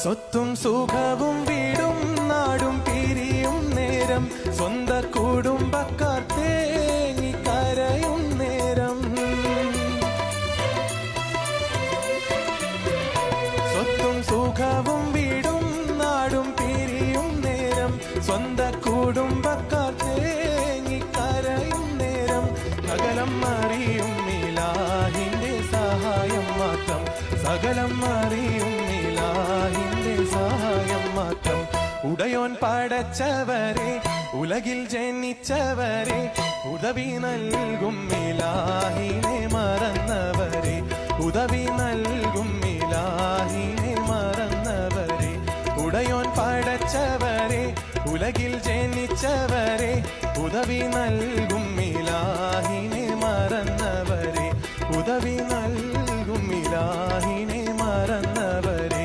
സ്വത്തും സുഖവും വീടും നാടും പിരിയും നേരം സ്വന്ത കുടുംബക്കാർ തേങ്ങി കരയും നേരം സ്വത്തും സുഖവും വീടും നാടും പിരിയും നേരം സ്വന്ത കുടുംബക്കാർ തേങ്ങി കരയും നേരം സകലം അറിയും ഇലാഹിന്റെ സഹായം മാത്രം സകലം അറിയും ഇലാഹിന്റെ സഹായം മാത്രം ഉടയോൻ പടച്ചവരെ ഉലകിൽ ജനിച്ചവരെ ഉദവി നൽകും ഇലാഹിനെ മറന്നവരെ ഉദവി നൽകും ഇലാഹിനെ മറന്നവരെ ഉടയോൻ പടച്ചവരെ ഉലകിൽ ജനിച്ചവരെ ഉദവി നൽകും